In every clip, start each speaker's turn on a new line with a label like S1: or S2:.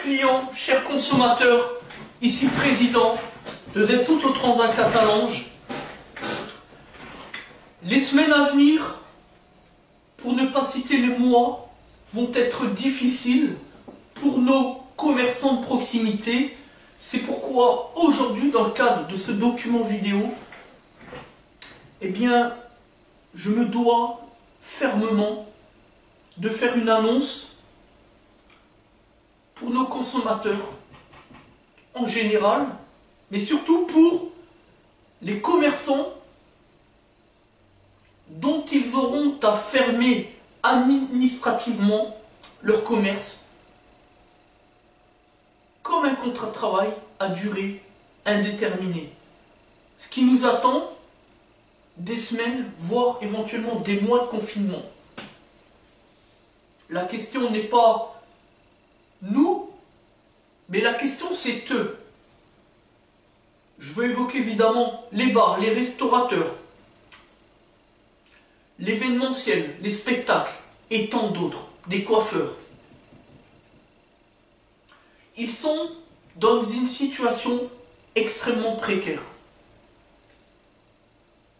S1: clients, chers consommateurs, ici président de Dessoutes Transat Catalange. Les semaines à venir, pour ne pas citer les mois, vont être difficiles pour nos commerçants de proximité. C'est pourquoi aujourd'hui, dans le cadre de ce document vidéo, eh bien, je me dois fermement de faire une annonce pour nos consommateurs en général, mais surtout pour les commerçants dont ils auront à fermer administrativement leur commerce comme un contrat de travail à durée indéterminée. Ce qui nous attend, des semaines, voire éventuellement des mois de confinement. La question n'est pas nous, mais la question c'est eux. Je veux évoquer évidemment les bars, les restaurateurs, l'événementiel, les spectacles et tant d'autres, des coiffeurs. Ils sont dans une situation extrêmement précaire.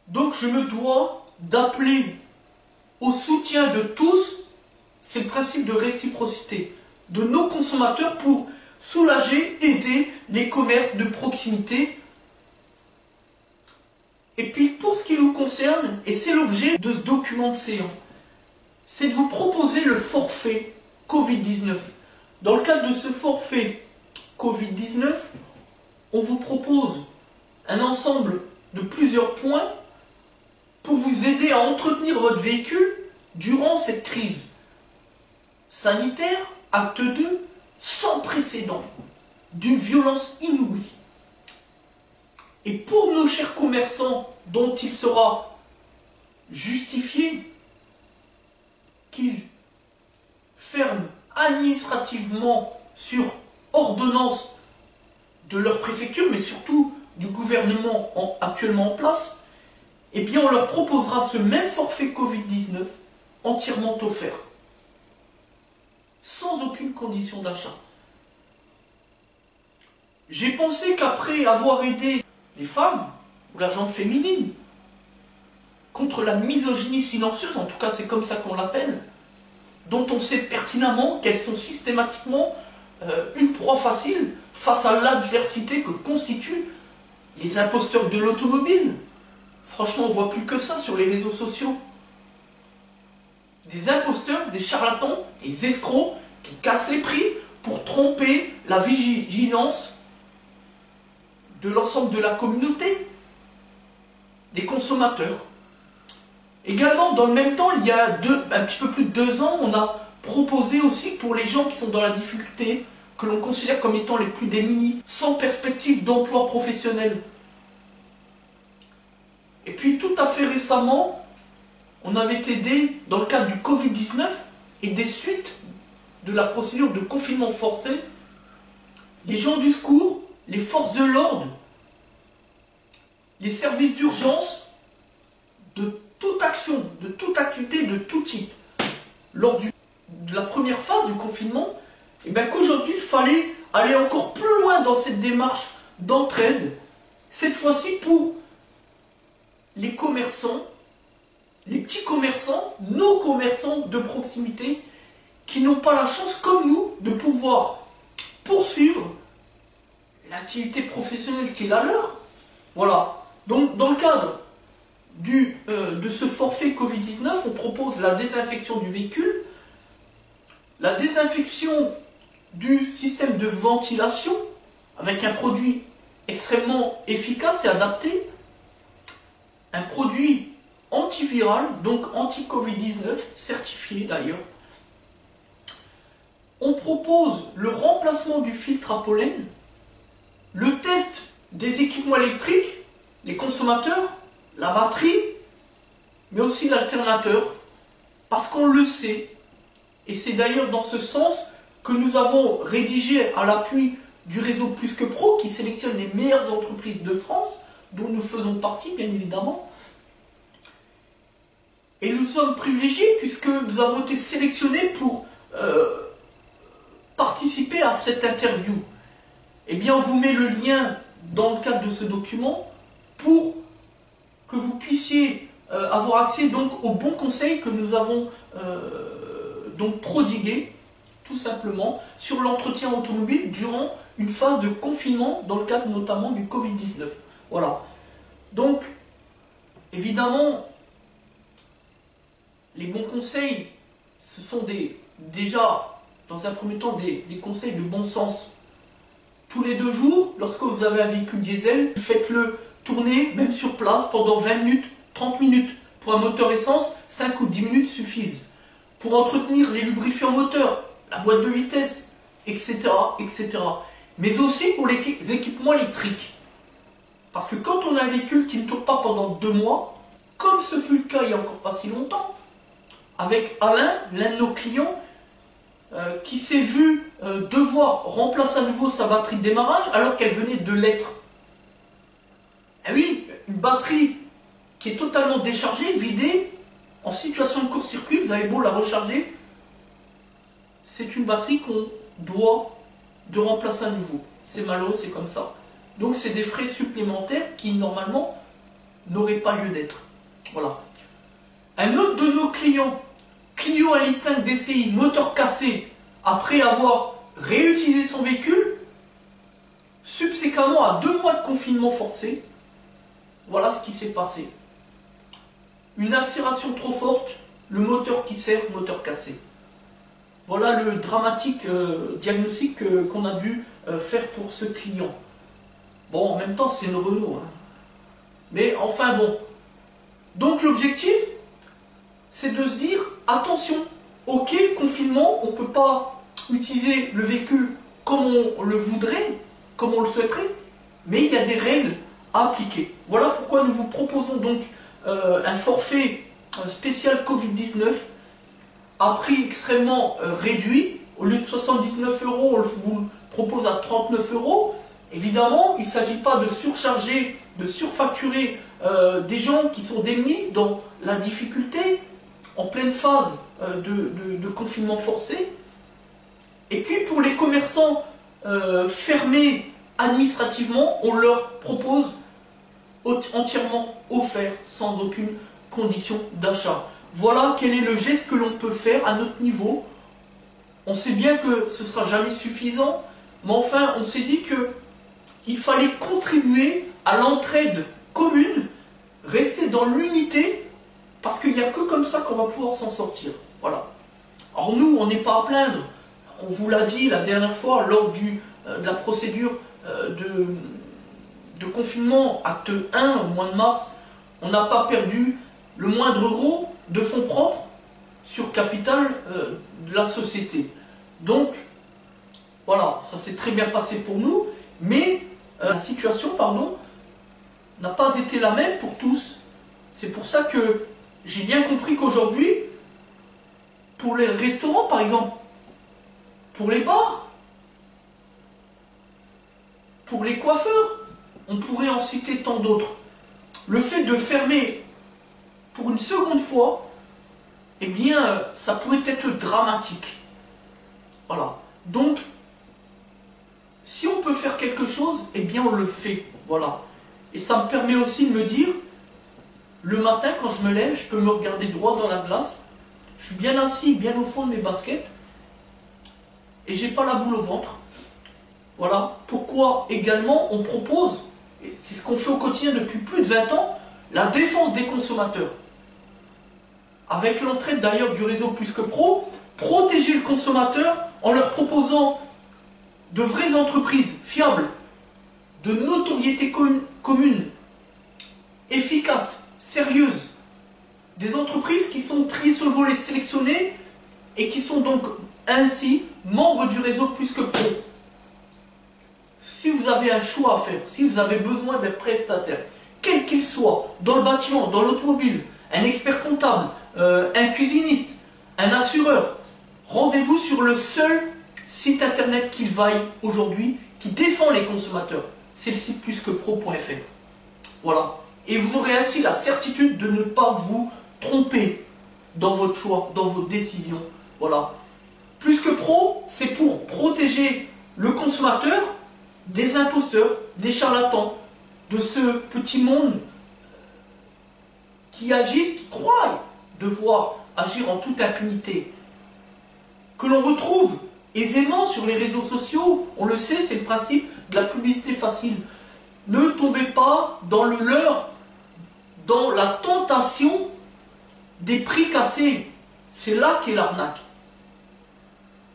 S1: Donc je me dois d'appeler au soutien de tous, c'est le principe de réciprocité, de nos consommateurs pour soulager, aider les commerces de proximité. Et puis pour ce qui nous concerne, et c'est l'objet de ce document de séance, c'est de vous proposer le forfait Covid-19. Dans le cadre de ce forfait Covid-19, on vous propose un ensemble de plusieurs points pour vous aider à entretenir votre véhicule durant cette crise sanitaire, acte 2, sans précédent, d'une violence inouïe. Et pour nos chers commerçants dont il sera justifié qu'ils ferment administrativement sur ordonnance de leur préfecture, mais surtout du gouvernement actuellement en place, eh bien on leur proposera ce même forfait Covid-19 entièrement offert, sans aucune condition d'achat. J'ai pensé qu'après avoir aidé les femmes, ou la gente féminine, contre la misogynie silencieuse, en tout cas c'est comme ça qu'on l'appelle, dont on sait pertinemment qu'elles sont systématiquement une proie facile face à l'adversité que constituent les imposteurs de l'automobile. Franchement, on voit plus que ça sur les réseaux sociaux. Des imposteurs, des charlatans, des escrocs qui cassent les prix pour tromper la vigilance de l'ensemble de la communauté, des consommateurs. Également, dans le même temps, il y a un petit peu plus de 2 ans, on a proposé aussi pour les gens qui sont dans la difficulté, que l'on considère comme étant les plus démunis, sans perspective d'emploi professionnel. Et puis tout à fait récemment, on avait aidé, dans le cadre du Covid-19 et des suites de la procédure de confinement forcé, les gens du secours, les forces de l'ordre, les services d'urgence, de toute action, de toute activité, de tout type. Lors de la première phase du confinement, et bien qu'aujourd'hui il fallait aller encore plus loin dans cette démarche d'entraide, cette fois-ci pour les commerçants, les petits commerçants, nos commerçants de proximité, qui n'ont pas la chance, comme nous, de pouvoir poursuivre l'activité professionnelle qui est la leur. Voilà. Donc, dans le cadre de ce forfait Covid-19, on propose la désinfection du véhicule, la désinfection du système de ventilation, avec un produit extrêmement efficace et adapté, un produit antiviral, donc anti-Covid-19, certifié d'ailleurs. On propose le remplacement du filtre à pollen, le test des équipements électriques, les consommateurs, la batterie, mais aussi l'alternateur, parce qu'on le sait, et c'est d'ailleurs dans ce sens que nous avons rédigé à l'appui du réseau Plus que Pro, qui sélectionne les meilleures entreprises de France, dont nous faisons partie bien évidemment. Et nous sommes privilégiés puisque nous avons été sélectionnés pour participer à cette interview, eh bien on vous met le lien dans le cadre de ce document pour que vous puissiez avoir accès donc aux bons conseils que nous avons donc prodigués tout simplement sur l'entretien automobile durant une phase de confinement dans le cadre notamment du Covid-19. Voilà. Donc, évidemment, les bons conseils, ce sont déjà, dans un premier temps, des conseils de bon sens. Tous les 2 jours, lorsque vous avez un véhicule diesel, faites-le tourner, même sur place, pendant 20 minutes, 30 minutes. Pour un moteur essence, 5 ou 10 minutes suffisent. Pour entretenir les lubrifiants moteurs, la boîte de vitesse, etc., etc. Mais aussi pour les équipements électriques. Parce que quand on a un véhicule qui ne tourne pas pendant 2 mois, comme ce fut le cas il n'y a encore pas si longtemps, avec Alain, l'un de nos clients, qui s'est vu devoir remplacer à nouveau sa batterie de démarrage alors qu'elle venait de l'être. Eh oui, une batterie qui est totalement déchargée, vidée, en situation de court-circuit, vous avez beau la recharger, c'est une batterie qu'on doit de remplacer à nouveau. C'est malheureux, c'est comme ça. Donc c'est des frais supplémentaires qui normalement n'auraient pas lieu d'être. Voilà. Un autre de nos clients, Clio 1,5 litre DCI, moteur cassé, après avoir réutilisé son véhicule, subséquemment à 2 mois de confinement forcé, voilà ce qui s'est passé. Une accélération trop forte, le moteur qui sert, moteur cassé. Voilà le dramatique diagnostic qu'on a dû faire pour ce client. Bon, en même temps, c'est une Renault. Hein. Mais enfin bon. Donc l'objectif, c'est de se dire, attention, ok, confinement, on ne peut pas utiliser le véhicule comme on le voudrait, comme on le souhaiterait, mais il y a des règles à appliquer. Voilà pourquoi nous vous proposons donc un forfait spécial Covid-19 à prix extrêmement réduit. Au lieu de 79 €, on vous le propose à 39 €. Évidemment, il ne s'agit pas de surcharger, de surfacturer des gens qui sont démunis dans la difficulté, en pleine phase de confinement forcé. Et puis pour les commerçants fermés administrativement, on leur propose entièrement offert, sans aucune condition d'achat. Voilà quel est le geste que l'on peut faire à notre niveau. On sait bien que ce ne sera jamais suffisant, mais enfin on s'est dit qu'il fallait contribuer à l'entraide commune, rester dans l'unité, parce qu'il n'y a que comme ça qu'on va pouvoir s'en sortir. Voilà. Alors nous, on n'est pas à plaindre. On vous l'a dit la dernière fois, lors de la procédure de confinement, acte 1 au mois de mars, on n'a pas perdu le moindre euro de fonds propres sur capital de la société. Donc, voilà, ça s'est très bien passé pour nous, mais la situation, n'a pas été la même pour tous. C'est pour ça que j'ai bien compris qu'aujourd'hui, pour les restaurants par exemple, pour les bars, pour les coiffeurs, on pourrait en citer tant d'autres. Le fait de fermer pour une seconde fois, eh bien, ça pourrait être dramatique. Voilà. Donc, si on peut faire quelque chose, eh bien, on le fait. Voilà. Et ça me permet aussi de me dire, le matin, quand je me lève, je peux me regarder droit dans la glace. Je suis bien assis, bien au fond de mes baskets. Et j'ai pas la boule au ventre. Voilà. Pourquoi également on propose, et c'est ce qu'on fait au quotidien depuis plus de 20 ans, la défense des consommateurs. Avec l'entraide d'ailleurs du réseau Plus que Pro, protéger le consommateur en leur proposant de vraies entreprises fiables, de notoriété commune, efficaces, sérieuses, des entreprises qui sont triées sur le volet sélectionné et qui sont donc ainsi membres du réseau Plus que Pro. Si vous avez un choix à faire, si vous avez besoin d'un prestataire, quel qu'il soit, dans le bâtiment, dans l'automobile, un expert comptable, un cuisiniste, un assureur, rendez-vous sur le seul site internet qu'il vaille aujourd'hui, qui défend les consommateurs. C'est le site plusquepro.fr. Voilà. Et vous aurez ainsi la certitude de ne pas vous tromper dans votre choix, dans vos décisions. Voilà. Plus que Pro, c'est pour protéger protéger le consommateur des imposteurs, des charlatans, de ce petit monde qui agissent, qui croient devoir agir en toute impunité, que l'on retrouve aisément sur les réseaux sociaux. On le sait, c'est le principe de la publicité facile. Ne tombez pas dans le leurre, dans la tentation des prix cassés. C'est là qu'est l'arnaque.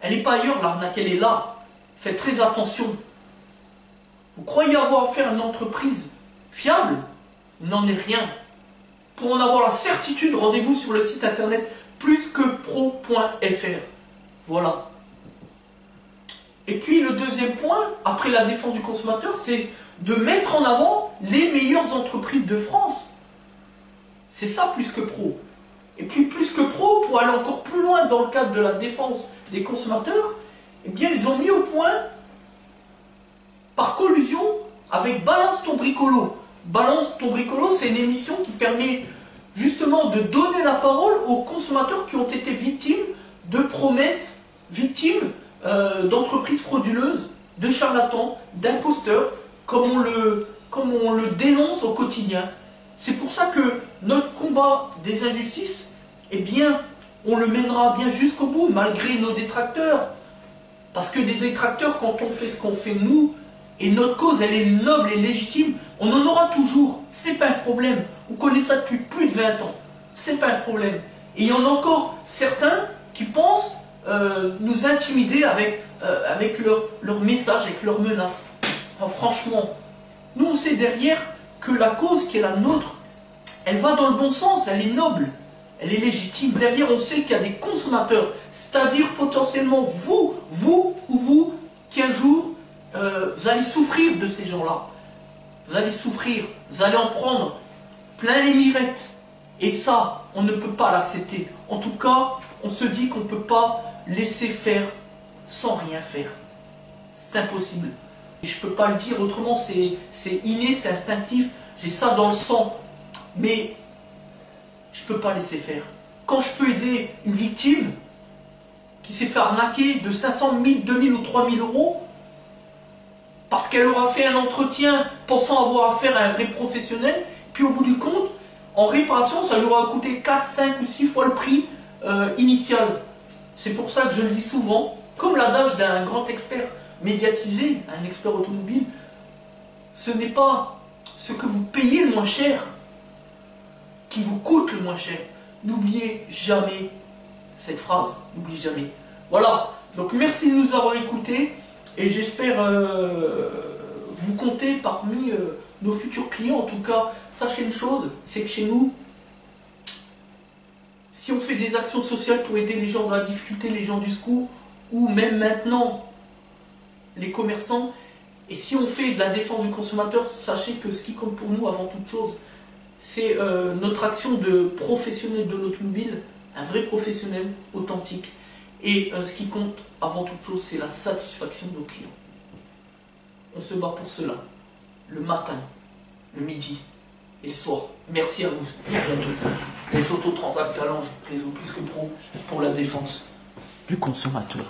S1: Elle n'est pas ailleurs, l'arnaque, elle est là. Faites très attention. Vous croyez avoir affaire à une entreprise fiable? Il n'en est rien. Pour en avoir la certitude, rendez-vous sur le site internet plusquepro.fr. Voilà. Et puis le deuxième point, après la défense du consommateur, c'est de mettre en avant les meilleures entreprises de France. C'est ça Plus que Pro. Et puis Plus que Pro, pour aller encore plus loin dans le cadre de la défense des consommateurs, eh bien ils ont mis au point, par collusion, avec Balance ton bricolo. Balance ton bricolo, c'est une émission qui permet justement de donner la parole aux consommateurs qui ont été victimes de promesses, victimes d'entreprises frauduleuses, de charlatans, d'imposteurs, comme on le dénonce au quotidien. C'est pour ça que notre combat des injustices, eh bien, on le mènera bien jusqu'au bout, malgré nos détracteurs. Parce que des détracteurs, quand on fait ce qu'on fait nous, et notre cause, elle est noble et légitime, on en aura toujours. C'est pas un problème. On connaît ça depuis plus de 20 ans. C'est pas un problème. Et il y en a encore certains qui pensent nous intimider avec leurs messages, avec leurs menaces. Alors, franchement, nous on sait derrière que la cause qui est la nôtre, elle va dans le bon sens, elle est noble, elle est légitime. Derrière, on sait qu'il y a des consommateurs, c'est-à-dire potentiellement vous, qui un jour, vous allez souffrir de ces gens-là. Vous allez souffrir, vous allez en prendre plein les mirettes. Et ça, on ne peut pas l'accepter. En tout cas, on se dit qu'on ne peut pas laisser faire sans rien faire. C'est impossible. Et je ne peux pas le dire autrement, c'est inné, c'est instinctif. J'ai ça dans le sang. Mais je ne peux pas laisser faire. Quand je peux aider une victime qui s'est fait arnaquer de 500 000, 2000 ou 3000 euros, parce qu'elle aura fait un entretien pensant avoir affaire à un vrai professionnel, puis au bout du compte, en réparation, ça lui aura coûté 4, 5 ou 6 fois le prix initial. C'est pour ça que je le dis souvent, comme l'adage d'un grand expert médiatisé, un expert automobile, ce n'est pas ce que vous payez le moins cher qui vous coûte le moins cher. N'oubliez jamais cette phrase, n'oubliez jamais. Voilà, donc merci de nous avoir écoutés et j'espère vous compter parmi nos futurs clients. En tout cas, sachez une chose, c'est que chez nous, si on fait des actions sociales pour aider les gens dans la difficulté, les gens du secours, ou même maintenant les commerçants, et si on fait de la défense du consommateur, sachez que ce qui compte pour nous avant toute chose, c'est notre action de professionnel de l'automobile, un vrai professionnel authentique. Et ce qui compte avant toute chose, c'est la satisfaction de nos clients. On se bat pour cela, le matin, le midi et le soir. Merci à vous. Et à bientôt. Les Autotransact Talange, réseau Plus que Pro pour la défense du consommateur.